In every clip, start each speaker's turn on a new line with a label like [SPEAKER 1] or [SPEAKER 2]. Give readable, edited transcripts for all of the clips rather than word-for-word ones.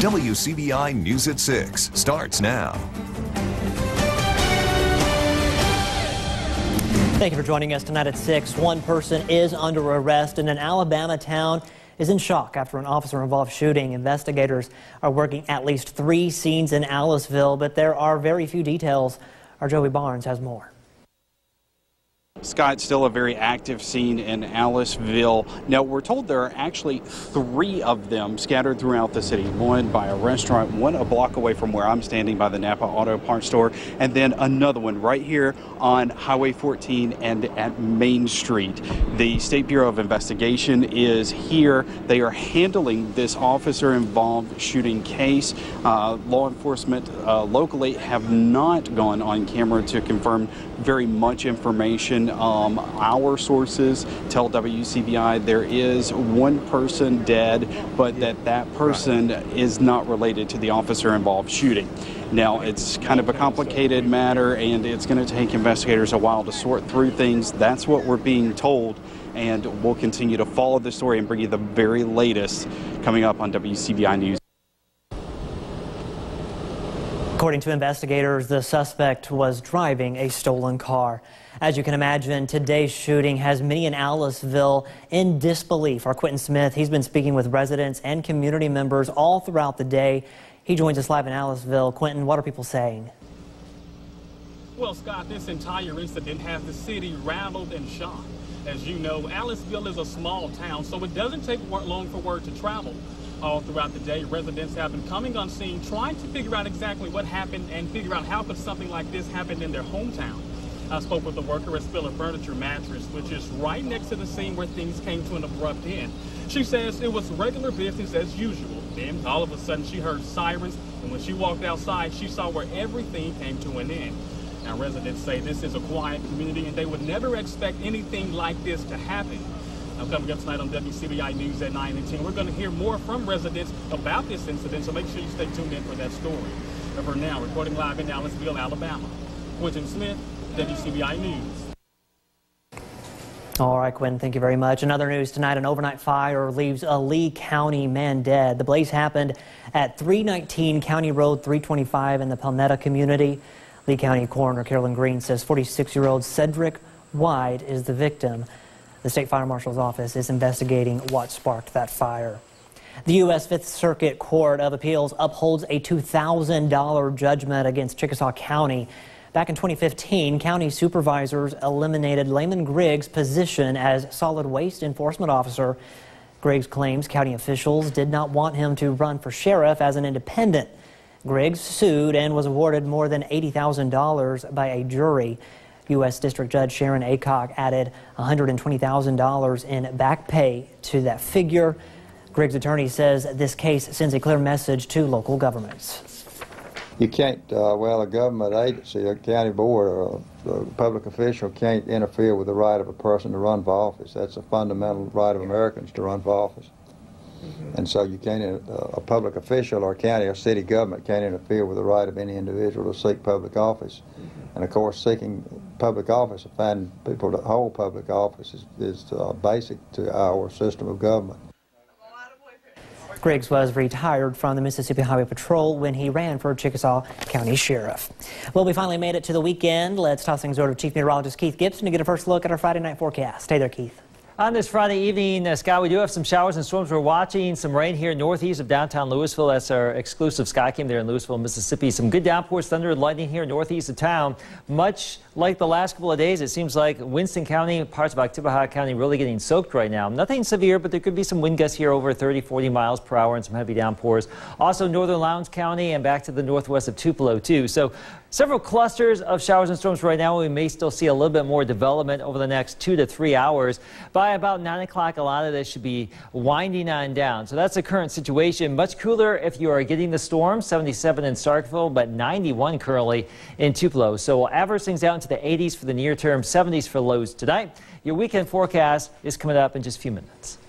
[SPEAKER 1] WCBI News at 6 starts now.
[SPEAKER 2] Thank you for joining us tonight at 6. One person is under arrest in an Alabama town is in shock after an officer-involved shooting. Investigators are working at least 3 scenes in Aliceville, but there are very few details. Our Joey Barnes has more.
[SPEAKER 3] Scott, still a very active scene in Aliceville. Now, we're told there are actually 3 of them scattered throughout the city. One by a restaurant, one a block away from where I'm standing by the Napa Auto Parts store, and then another one right here on Highway 14 and at Main Street. The State Bureau of Investigation is here. They are handling this officer-involved shooting case. Law enforcement locally have not gone on camera to confirm very much information. Our sources tell WCBI there is 1 person dead, but that person is not related to the officer-involved shooting. Now, it's kind of a complicated matter, and it's going to take investigators a while to sort through things. That's what we're being told, and we'll continue to follow the story and bring you the very latest coming up on WCBI News.
[SPEAKER 2] According to investigators, the suspect was driving a stolen car. As you can imagine, today's shooting has many in Aliceville in disbelief. Our Quentin Smith, he's been speaking with residents and community members all throughout the day. He joins us live in Aliceville. Quentin, what are people saying?
[SPEAKER 4] Well, Scott, this entire incident has the city rattled and shocked. As you know, Aliceville is a small town, so it doesn't take long for word to travel. All throughout the day, residents have been coming on scene, trying to figure out exactly what happened and figure out how could something like this happen in their hometown. I spoke with a worker at Spiller Furniture Mattress, which is right next to the scene where things came to an abrupt end. She says it was regular business as usual. Then, all of a sudden, she heard sirens, and when she walked outside, she saw where everything came to an end. Now, residents say this is a quiet community, and they would never expect anything like this to happen. Now, coming up tonight on WCBI News at 9 and 10, we're going to hear more from residents about this incident, so make sure you stay tuned in for that story. And for now, reporting live in Aliceville, Alabama, Quentin Smith, WCBI News.
[SPEAKER 2] All right, Quentin, thank you very much. Another news tonight, an overnight fire leaves a Lee County man dead. The blaze happened at 319 County Road 325 in the Palmetto community. Lee County Coroner Carolyn Green says 46-year-old Cedric White is the victim. The State Fire Marshal's office is investigating what sparked that fire. The U.S. Fifth Circuit Court of Appeals upholds a $2,000 judgment against Chickasaw County. Back in 2015, county supervisors eliminated Layman Griggs' position as solid waste enforcement officer. Griggs claims county officials did not want him to run for sheriff as an independent. Griggs sued and was awarded more than $80,000 by a jury. U.S. District Judge Sharon Aycock added $120,000 in back pay to that figure. Griggs' attorney says this case sends a clear message to local governments.
[SPEAKER 5] You can't, a government agency, a county board, or a public official can't interfere with the right of a person to run for office. That's a fundamental right of Americans to run for office. And so you can't, a public official or county or city government can't interfere with the right of any individual to seek public office. And of course, seeking public office and finding people to hold public office is basic to our system of government.
[SPEAKER 2] Griggs was retired from the Mississippi Highway Patrol when he ran for Chickasaw County Sheriff. Well, we finally made it to the weekend. Let's toss things over to Chief Meteorologist Keith Gibson to get a first look at our Friday night forecast. Hey there, Keith.
[SPEAKER 6] On this Friday evening, Scott, we do have some showers and storms. We're watching some rain here northeast of downtown Louisville. That's our exclusive sky cam there in Louisville, Mississippi. Some good downpours, thunder and lightning here northeast of town. Much like the last couple of days, it seems like Winston County, parts of Oktibbeha County really getting soaked right now. Nothing severe, but there could be some wind gusts here over 30, 40 miles per hour and some heavy downpours. Also northern Lowndes County and back to the northwest of Tupelo too. So several clusters of showers and storms right now. We may still see a little bit more development over the next 2 to 3 hours. By about 9 o'clock, a lot of this should be winding on down. So that's the current situation. Much cooler if you are getting the storm, 77 in Starkville, but 91 currently in Tupelo. So we'll average things out into the 80s for the near term, 70s for lows tonight. Your weekend forecast is coming up in just a few minutes.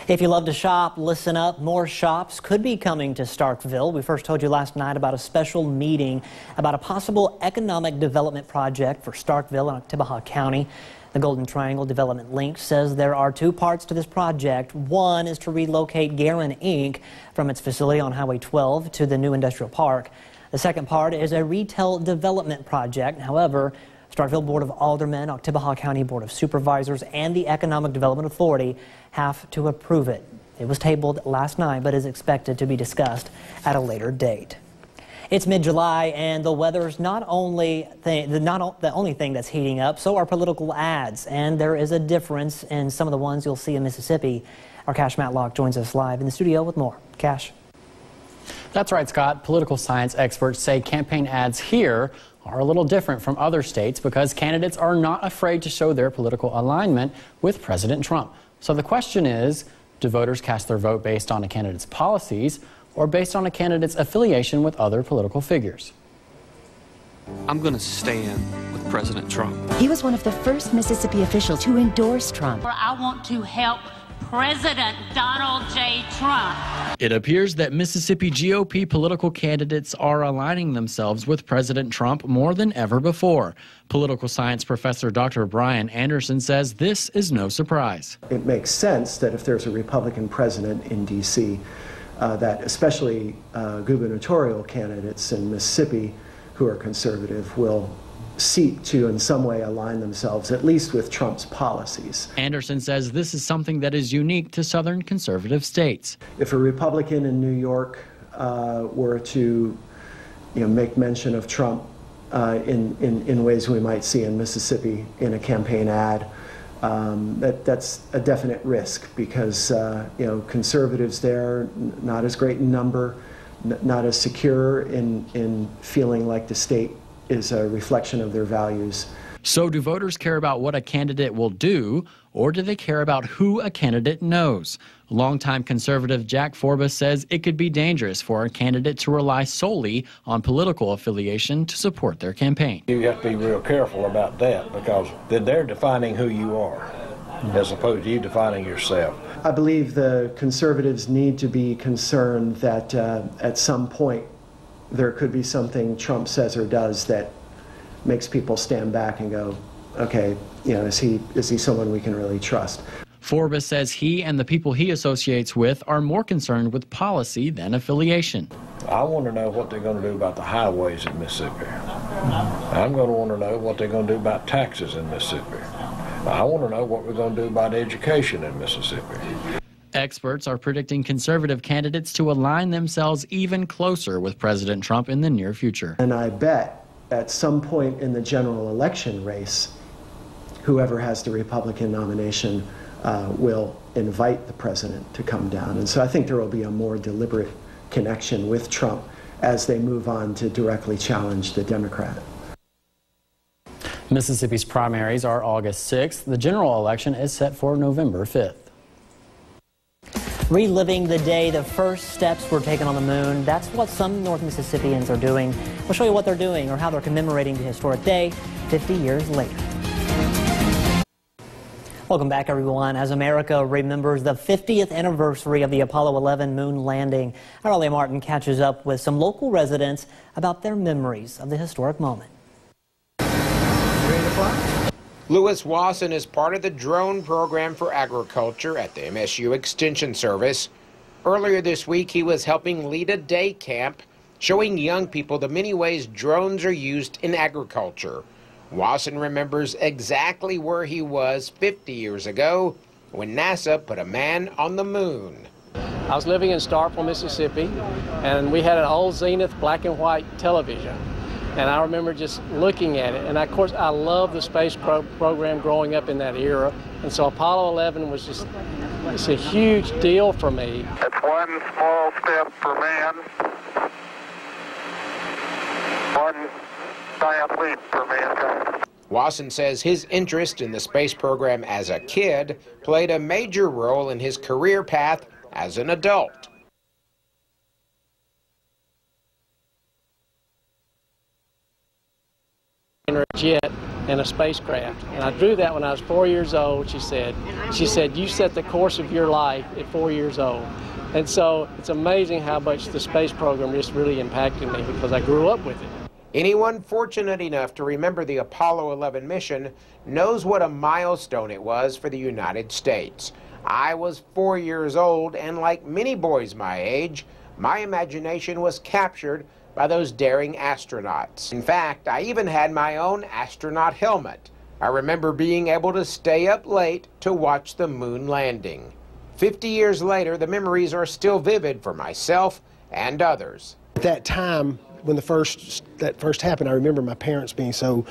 [SPEAKER 2] If you love to shop, listen up. More shops could be coming to Starkville. We first told you last night about a special meeting about a possible economic development project for Starkville and Oktibbeha County. The Golden Triangle Development Link says there are two parts to this project. One is to relocate Garin Inc. from its facility on Highway 12 to the new industrial park. The second part is a retail development project. However, Starkville Board of Aldermen, Oktibbeha County Board of Supervisors, and the Economic Development Authority have to approve it. It was tabled last night, but is expected to be discussed at a later date. It's mid-July, and the weather's not the only thing that's heating up. So are political ads, and there is a difference in some of the ones you'll see in Mississippi. Our Cash Matlock joins us live in the studio with more. Cash.
[SPEAKER 7] That's right, Scott. Political science experts say campaign ads here are a little different from other states because candidates are not afraid to show their political alignment with President Trump. So the question is, do voters cast their vote based on a candidate's policies or based on a candidate's affiliation with other political figures?
[SPEAKER 8] I'm going to stand with President Trump.
[SPEAKER 9] He was one of the first Mississippi officials to endorse Trump.
[SPEAKER 10] I want to help President Donald J. Trump.
[SPEAKER 7] It appears that Mississippi GOP political candidates are aligning themselves with President Trump more than ever before. Political science professor Dr. Brian Anderson says this is no surprise.
[SPEAKER 11] It makes sense that if there's a Republican president in D.C., that especially gubernatorial candidates in Mississippi who are conservative will seek to in some way align themselves at least with Trump's policies.
[SPEAKER 7] Anderson says this is something that is unique to southern conservative states.
[SPEAKER 11] If a Republican in New York were to make mention of Trump in ways we might see in Mississippi in a campaign ad, that's a definite risk because conservatives there, not as great in number, not as secure in feeling like the state is a reflection of their values.
[SPEAKER 7] So do voters care about what a candidate will do, or do they care about who a candidate knows? Longtime conservative Jack Forbes says it could be dangerous for a candidate to rely solely on political affiliation to support their campaign.
[SPEAKER 12] You have to be real careful about that because they're defining who you are as opposed to you defining yourself.
[SPEAKER 11] I believe the conservatives need to be concerned that at some point there could be something Trump says or does that makes people stand back and go, okay, is he someone we can really trust?
[SPEAKER 7] Forbes says he and the people he associates with are more concerned with policy than affiliation.
[SPEAKER 12] I want to know what they're going to do about the highways in Mississippi. I'm going to want to know what they're going to do about taxes in Mississippi. I want to know what we're going to do about education in Mississippi.
[SPEAKER 7] Experts are predicting conservative candidates to align themselves even closer with President Trump in the near future.
[SPEAKER 11] And I bet at some point in the general election race, whoever has the Republican nomination will invite the president to come down. And so I think there will be a more deliberate connection with Trump as they move on to directly challenge the Democrat.
[SPEAKER 7] Mississippi's primaries are August 6th. The general election is set for November 5th.
[SPEAKER 2] Reliving the day the first steps were taken on the moon. That's what some North Mississippians are doing. We'll show you what they're doing or how they're commemorating the historic day 50 years later. Welcome back, everyone. As America remembers the 50th anniversary of the Apollo 11 moon landing, Arlie Martin catches up with some local residents about their memories of the historic moment.
[SPEAKER 13] Lewis Wasson is part of the drone program for agriculture at the MSU Extension Service. Earlier this week, he was helping lead a day camp, showing young people the many ways drones are used in agriculture. Wasson remembers exactly where he was 50 years ago when NASA put a man on the moon.
[SPEAKER 14] I was living in Starkville, Mississippi, and we had an old Zenith black and white television. And I remember just looking at it. And of course, I love the space program growing up in that era. And so Apollo 11 was it's a huge deal for me.
[SPEAKER 15] It's one small step for man, one giant leap for mankind.
[SPEAKER 13] Wasson says his interest in the space program as a kid played a major role in his career path as an adult.
[SPEAKER 14] A jet and a spacecraft, and I drew that when I was 4 years old. She said you set the course of your life at 4 years old. And so it's amazing how much the space program just really impacted me because I grew up with it.
[SPEAKER 13] Anyone fortunate enough to remember the Apollo 11 mission knows what a milestone it was for the United States. I was 4 years old, and like many boys my age, my imagination was captured by those daring astronauts. In fact, I even had my own astronaut helmet. I remember being able to stay up late to watch the moon landing. 50 years later, the memories are still vivid for myself and others.
[SPEAKER 16] At that time, when that first happened, I remember my parents being so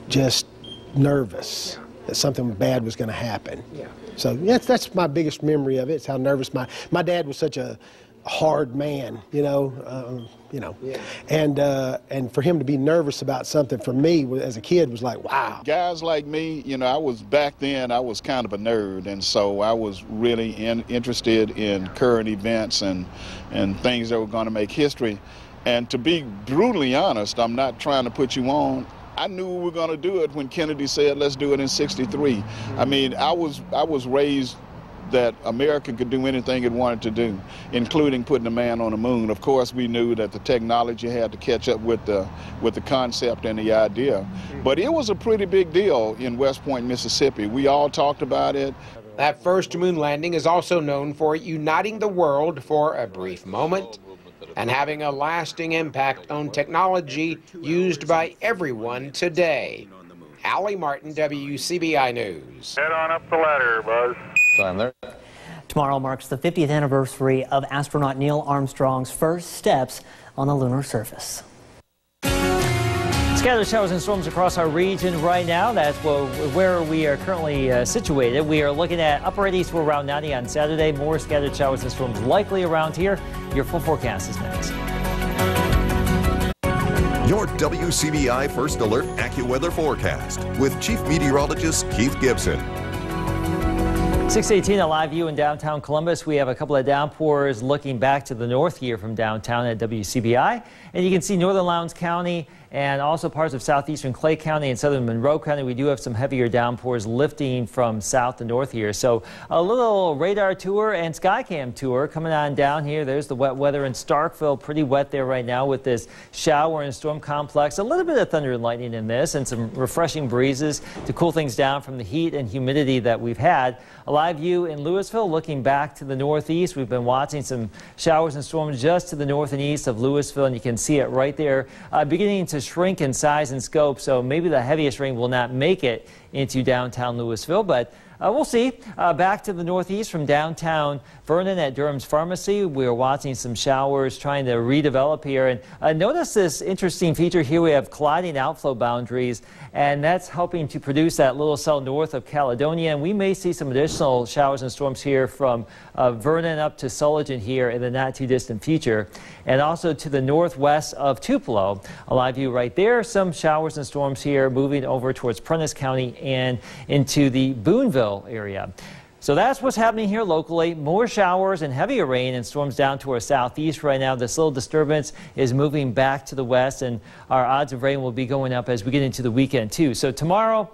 [SPEAKER 16] just nervous that something bad was going to happen. Yeah. So yeah, that's my biggest memory of it. It's how nervous my dad was. Such a hard man, you know. Yeah. And for him to be nervous about something for me as a kid was like, wow.
[SPEAKER 17] Guys like me, you know, I was kind of a nerd, and so I was really interested in current events and things that were going to make history. And to be brutally honest, I'm not trying to put you on. I knew we were going to do it when Kennedy said, let's do it in '63. I mean, I was raised that America could do anything it wanted to do, including putting a man on the moon. Of course, we knew that the technology had to catch up with the concept and the idea. But it was a pretty big deal in West Point, Mississippi. We all talked about it.
[SPEAKER 13] That first moon landing is also known for uniting the world for a brief moment and having a lasting impact on technology used by everyone today. Allie Martin, WCBI News.
[SPEAKER 15] Head on up the ladder, Buzz.
[SPEAKER 5] Time there.
[SPEAKER 2] Tomorrow marks the 50th anniversary of astronaut Neil Armstrong's first steps on the lunar surface.
[SPEAKER 6] Scattered showers and storms across our region right now. That's where we are currently situated. We are looking at upper 80s to around 90 on Saturday. More scattered showers and storms likely around here. Your full forecast is next.
[SPEAKER 1] Your WCBI First Alert AccuWeather forecast with Chief Meteorologist Keith Gibson.
[SPEAKER 6] 618, a live view in downtown Columbus. We have a couple of downpours looking back to the north here from downtown at WCBI. And you can see northern Lowndes County and also parts of southeastern Clay County and southern Monroe County. We do have some heavier downpours lifting from south to north here. So a little radar tour and skycam tour coming on down here. There's the wet weather in Starkville. Pretty wet there right now with this shower and storm complex. A little bit of thunder and lightning in this and some refreshing breezes to cool things down from the heat and humidity that we've had. A live view in Louisville looking back to the northeast. We've been watching some showers and storms just to the north and east of Louisville, and you can see it right there beginning to shrink in size and scope. So maybe the heaviest rain will not make it into downtown Louisville, but we'll see. Back to the northeast from downtown Vernon at Durham's Pharmacy. We're watching some showers trying to redevelop here. And notice this interesting feature here. We have colliding outflow boundaries, and that's helping to produce that little cell north of Caledonia. And we may see some additional showers and storms here from Vernon up to Sullivan here in the not too distant future. And also to the northwest of Tupelo. A live view right there. Some showers and storms here moving over towards Prentice County and into the Boonville area. So that's what's happening here locally. More showers and heavier rain and storms down to our southeast right now. This little disturbance is moving back to the west, and our odds of rain will be going up as we get into the weekend too. So tomorrow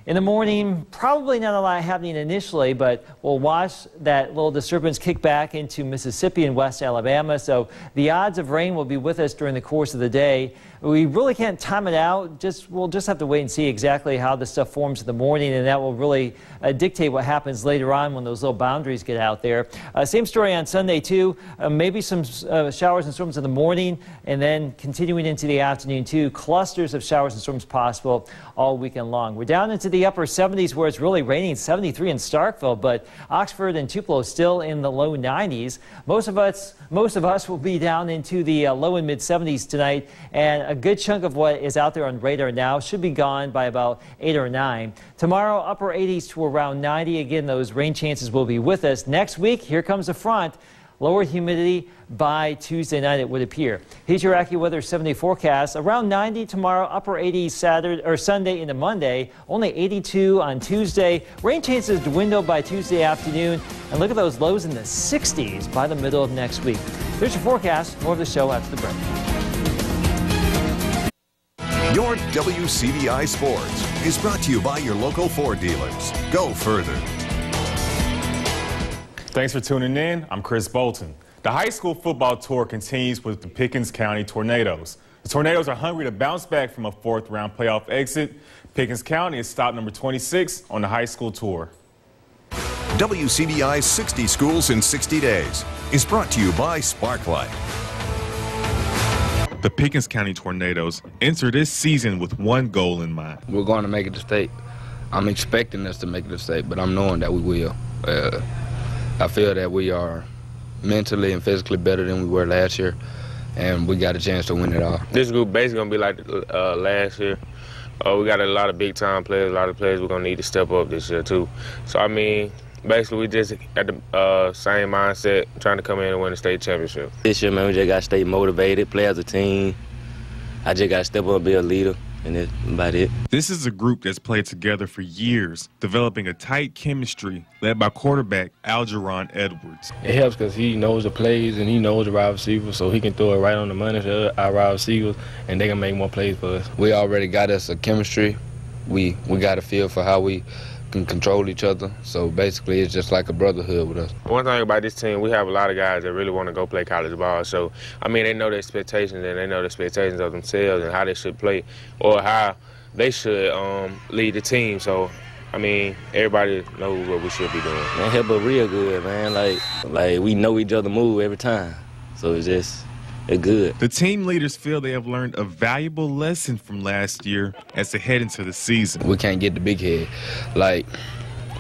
[SPEAKER 6] in the morning, probably not a lot happening initially, but we'll watch that little disturbance kick back into Mississippi and West Alabama. So the odds of rain will be with us during the course of the day. We really can't time it out. We'll just have to wait and see exactly how this stuff forms in the morning, and that will really dictate what happens later on when those little boundaries get out there. Same story on Sunday too. Maybe some showers and storms in the morning, and then continuing into the afternoon too. Clusters of showers and storms possible all weekend long. We're down into the upper 70s where it's really raining. 73 in Starkville, but Oxford and Tupelo still in the low 90s. Most of us will be down into the low and mid 70s tonight, and a good chunk of what is out there on radar now should be gone by about 8 or 9. Tomorrow, upper 80s to around 90. Again, those rain chances will be with us. Next week, here comes a front. Lower humidity by Tuesday night, it would appear. Here's your AccuWeather 7-day forecast. Around 90 tomorrow, upper 80s Saturday or Sunday into Monday. Only 82 on Tuesday. Rain chances dwindle by Tuesday afternoon. And look at those lows in the 60s by the middle of next week. Here's your forecast. More of the show after the break.
[SPEAKER 1] Your WCBI Sports is brought to you by your local Ford dealers. Go further.
[SPEAKER 18] Thanks for tuning in. I'm Chris Bolton. The high school football tour continues with the Pickens County Tornadoes. The Tornadoes are hungry to bounce back from a fourth-round playoff exit. Pickens County is stop number 26 on the high school tour.
[SPEAKER 1] WCBI's 60 Schools in 60 Days is brought to you by Sparklight.
[SPEAKER 18] The Pickens County Tornadoes enter this season with one goal in mind.
[SPEAKER 19] We're going to make it to state. I'm expecting us to make it to state, but I'm knowing that we will. I feel that we are mentally and physically better than we were last year, and we got a chance to win it all.
[SPEAKER 20] This group basically going to be like last year. We got a lot of big-time players, a lot of players we're going to need to step up this year, too. So, I mean, basically we just at the same mindset, trying to come in and win the state championship.
[SPEAKER 21] This year, man, we just got to stay motivated, play as a team. I just got to step up and be a leader, and that's about it.
[SPEAKER 18] This is a group that's played together for years, developing a tight chemistry led by quarterback Algeron Edwards.
[SPEAKER 22] It helps because he knows the plays and he knows the wide receivers, so he can throw it right on the money to our wide receivers, and they can make more plays for us.
[SPEAKER 19] We already got us a chemistry. We got a feel for how we can control each other, so basically it's just like a brotherhood with us.
[SPEAKER 20] One thing about this team, we have a lot of guys that really want to go play college ball, so I mean they know the expectations and they know the expectations of themselves and how they should play or how they should lead the team. So I mean everybody knows what we should be doing.
[SPEAKER 21] Man, help us real good, man. Like we know each other move every time, so it's good.
[SPEAKER 18] The team leaders feel they have learned a valuable lesson from last year as they head into the season.
[SPEAKER 19] We can't get the big head. Like,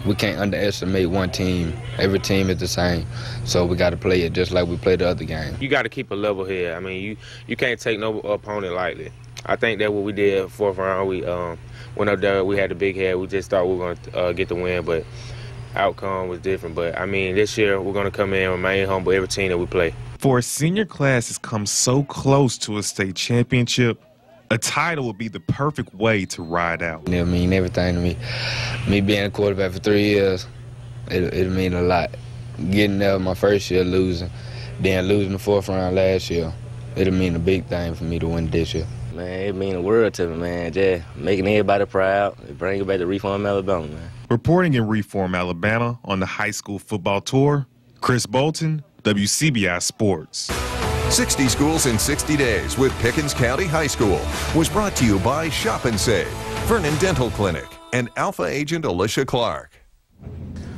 [SPEAKER 19] we can't underestimate one team. Every team is the same, so we got to play it just like we play the other game.
[SPEAKER 20] You got to keep a level head. I mean, you can't take no opponent lightly. I think that's what we did fourth round. We went up there, we had the big head. We just thought we were going to get the win, but outcome was different. But, I mean, this year we're going to come in and remain humble every team that we play.
[SPEAKER 18] For a senior class has come so close to a state championship, a title would be the perfect way to ride out.
[SPEAKER 19] It'll mean everything to me. Me being a quarterback for 3 years, it'll mean a lot. Getting there my first year losing, then losing the fourth round last year, it'll mean a big thing for me to win this year.
[SPEAKER 21] Man, it mean the world to me, man. Just making everybody proud, bring it back to Reform, Alabama, man.
[SPEAKER 18] Reporting in Reform, Alabama on the high school football tour, Chris Bolton, WCBI Sports.
[SPEAKER 1] 60 Schools in 60 Days with Pickens County High School was brought to you by Shop and Save, Vernon Dental Clinic, and Alpha Agent Alicia Clark.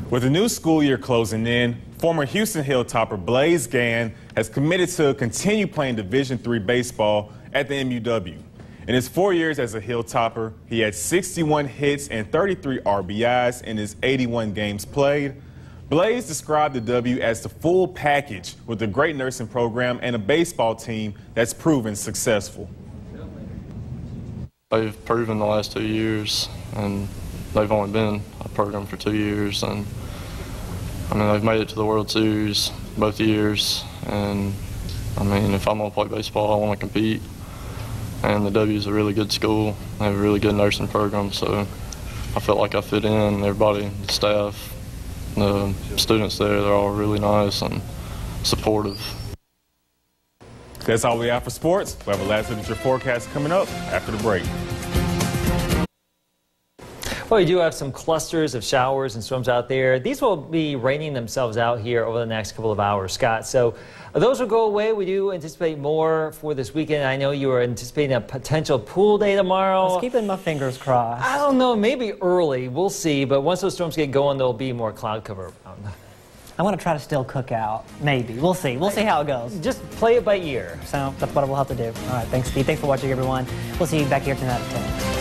[SPEAKER 18] With the new school year closing in, former Houston Hilltopper Blaze Gann has committed to continue playing Division III baseball at the MUW. In his 4 years as a Hilltopper, he had 61 hits and 33 RBIs in his 81 games played. Blaze described the W as the full package with a great nursing program and a baseball team that's proven successful.
[SPEAKER 23] They've proven the last 2 years, and they've only been a program for 2 years, and I mean they've made it to the World Series both years, and I mean if I'm going to play baseball I want to compete, and the W is a really good school. They have a really good nursing program, so I felt like I fit in. Everybody, the staff, the students there, they're all really nice and supportive.
[SPEAKER 18] That's all we have for sports. We'll have a last temperature forecast coming up after the break.
[SPEAKER 6] Well, you do have some clusters of showers and storms out there. These will be raining themselves out here over the next couple of hours, Scott. So those will go away. We do anticipate more for this weekend. I know you were anticipating a potential pool day tomorrow.
[SPEAKER 2] I was keeping my fingers crossed.
[SPEAKER 6] I don't know, maybe early. We'll see. But once those storms get going, there'll be more cloud cover.
[SPEAKER 2] I want to try to still cook out. Maybe. We'll see. We'll see how it goes.
[SPEAKER 6] Just play it by ear.
[SPEAKER 2] So that's what we'll have to do. All right. Thanks, Steve. Thanks for watching, everyone. We'll see you back here tonight at 10.